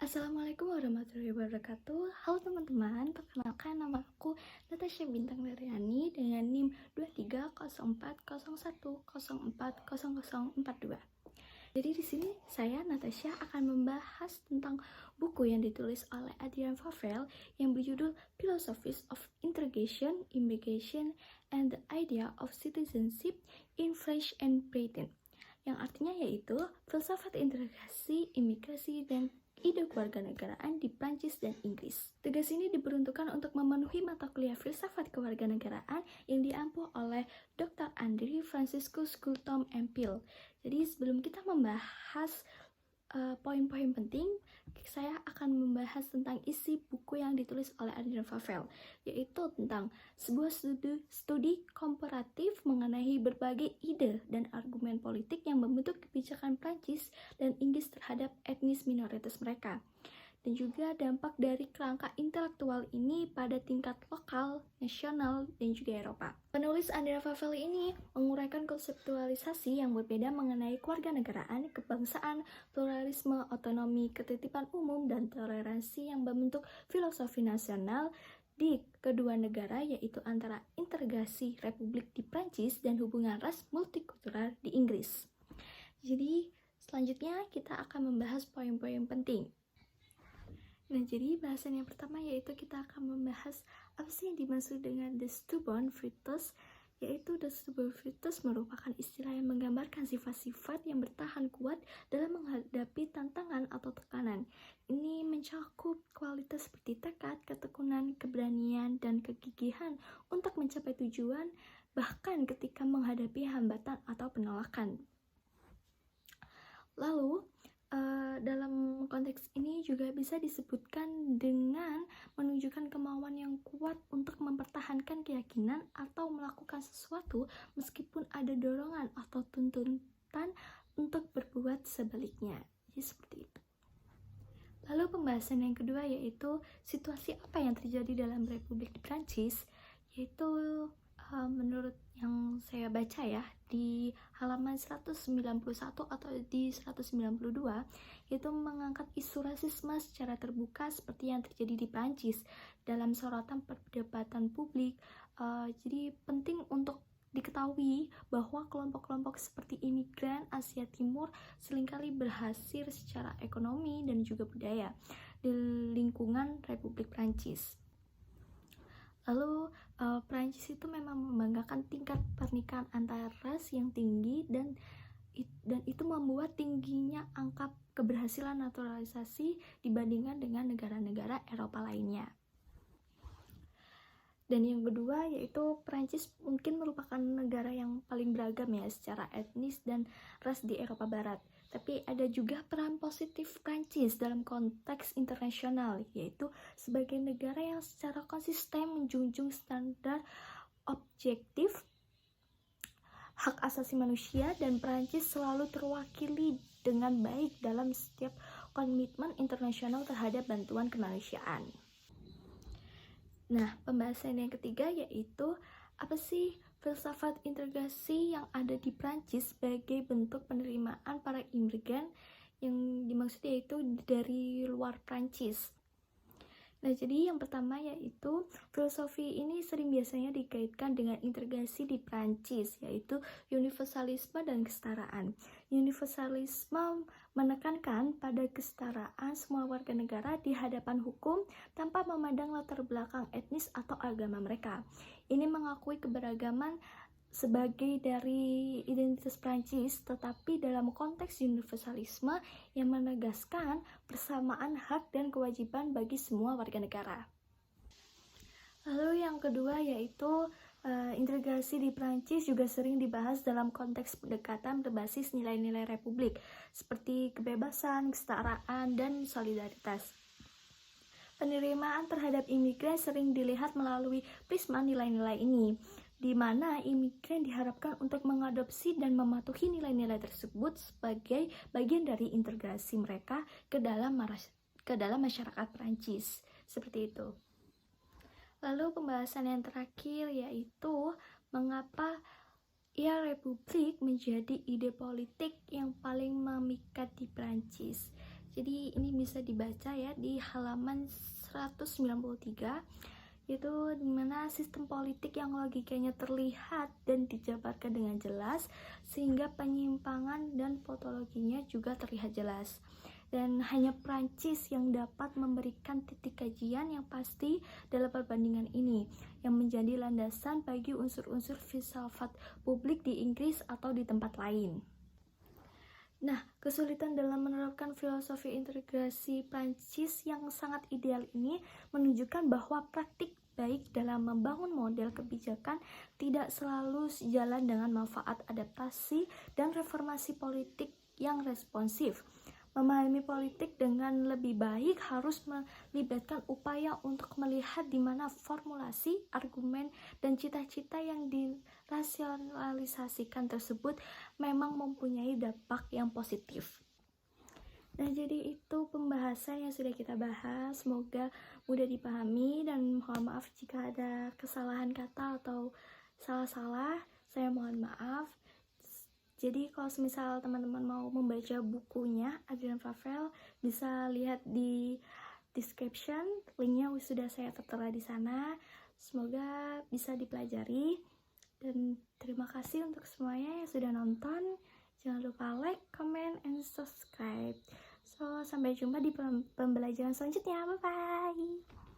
Assalamualaikum warahmatullahi wabarakatuh. Halo teman-teman, perkenalkan nama aku Natasha Bintang Daryani dengan NIM 230401040042. Jadi di sini saya Natasha akan membahas tentang buku yang ditulis oleh Adrian Favell yang berjudul Philosophies of Integration, Immigration, and the Idea of Citizenship in France and Britain, yang artinya yaitu filsafat integrasi, imigrasi, dan ide kewarganegaraan di Prancis dan Inggris. Tugas ini diperuntukkan untuk memenuhi mata kuliah filsafat kewarganegaraan yang diampu oleh Dr. Andri Franciscus Coulthard Empil. Jadi sebelum kita membahas poin-poin penting, saya akan membahas tentang isi buku yang ditulis oleh Adrian Favell, yaitu tentang sebuah studi komparatif mengenai berbagai ide dan argumen politik yang membentuk kebijakan Prancis dan Inggris terhadap etnis minoritas mereka, dan juga dampak dari kerangka intelektual ini pada tingkat lokal, nasional, dan juga Eropa. Penulis Adrian Favell ini menguraikan konseptualisasi yang berbeda mengenai kewarganegaraan, kebangsaan, pluralisme, otonomi, ketitipan umum, dan toleransi yang membentuk filosofi nasional di kedua negara, yaitu antara integrasi republik di Prancis dan hubungan ras multikultural di Inggris. Jadi selanjutnya kita akan membahas poin-poin penting. Nah, jadi bahasan yang pertama yaitu kita akan membahas apa sih yang dimaksud dengan the stubborn virtus, yaitu the stubborn virtus merupakan istilah yang menggambarkan sifat-sifat yang bertahan kuat dalam menghadapi tantangan atau tekanan. Ini mencakup kualitas seperti tekad, ketekunan, keberanian, dan kegigihan untuk mencapai tujuan, bahkan ketika menghadapi hambatan atau penolakan. Lalu, dalam konteks ini juga bisa disebutkan dengan menunjukkan kemauan yang kuat untuk mempertahankan keyakinan atau melakukan sesuatu meskipun ada dorongan atau tuntutan untuk berbuat sebaliknya. Jadi seperti itu. Lalu pembahasan yang kedua yaitu situasi apa yang terjadi dalam Republik Prancis, yaitu menurut yang saya baca ya di halaman 191 atau di 192 itu mengangkat isu rasisme secara terbuka seperti yang terjadi di Prancis dalam sorotan perdebatan publik. Jadi penting untuk diketahui bahwa kelompok-kelompok seperti imigran Asia Timur seringkali berhasil secara ekonomi dan juga budaya di lingkungan Republik Prancis. Lalu Prancis itu memang membanggakan tingkat pernikahan antar ras yang tinggi dan itu membuat tingginya angka keberhasilan naturalisasi dibandingkan dengan negara-negara Eropa lainnya. Dan yang kedua yaitu Prancis mungkin merupakan negara yang paling beragam ya secara etnis dan ras di Eropa Barat. Tapi ada juga peran positif Prancis dalam konteks internasional, yaitu sebagai negara yang secara konsisten menjunjung standar objektif hak asasi manusia, dan Prancis selalu terwakili dengan baik dalam setiap komitmen internasional terhadap bantuan kemanusiaan. Nah, pembahasan yang ketiga yaitu apa sih filsafat integrasi yang ada di Prancis sebagai bentuk penerimaan para imigran yang dimaksud yaitu dari luar Prancis. Nah, jadi yang pertama yaitu filosofi ini sering biasanya dikaitkan dengan integrasi di Prancis, yaitu universalisme dan kesetaraan. Universalisme menekankan pada kesetaraan semua warga negara di hadapan hukum tanpa memandang latar belakang etnis atau agama mereka. Ini mengakui keberagaman sebagai dari identitas Prancis, tetapi dalam konteks universalisme yang menegaskan persamaan hak dan kewajiban bagi semua warga negara. Lalu yang kedua yaitu integrasi di Prancis juga sering dibahas dalam konteks pendekatan berbasis nilai-nilai republik seperti kebebasan, kesetaraan, dan solidaritas. Penerimaan terhadap imigran sering dilihat melalui prisma nilai-nilai ini, di mana imigran diharapkan untuk mengadopsi dan mematuhi nilai-nilai tersebut sebagai bagian dari integrasi mereka ke dalam masyarakat Prancis. Seperti itu. Lalu pembahasan yang terakhir yaitu mengapa republik menjadi ide politik yang paling memikat di Prancis. Jadi ini bisa dibaca ya di halaman 193, yaitu dimana sistem politik yang logikanya terlihat dan dijabarkan dengan jelas sehingga penyimpangan dan patologinya juga terlihat jelas. Dan hanya Prancis yang dapat memberikan titik kajian yang pasti dalam perbandingan ini, yang menjadi landasan bagi unsur-unsur filsafat publik di Inggris atau di tempat lain. Nah, kesulitan dalam menerapkan filosofi integrasi Prancis yang sangat ideal ini menunjukkan bahwa praktik baik dalam membangun model kebijakan tidak selalu sejalan dengan manfaat adaptasi dan reformasi politik yang responsif. Memahami politik dengan lebih baik harus melibatkan upaya untuk melihat di mana formulasi, argumen, dan cita-cita yang dirasionalisasikan tersebut memang mempunyai dampak yang positif. Nah, jadi itu pembahasan yang sudah kita bahas. Semoga mudah dipahami dan mohon maaf jika ada kesalahan kata atau salah-salah. Saya mohon maaf. Jadi kalau misal teman-teman mau membaca bukunya Adrian Favell, bisa lihat di description, linknya sudah saya tertera di sana. Semoga bisa dipelajari, dan terima kasih untuk semuanya yang sudah nonton. Jangan lupa like, comment, and subscribe. So, sampai jumpa di pembelajaran selanjutnya. Bye-bye.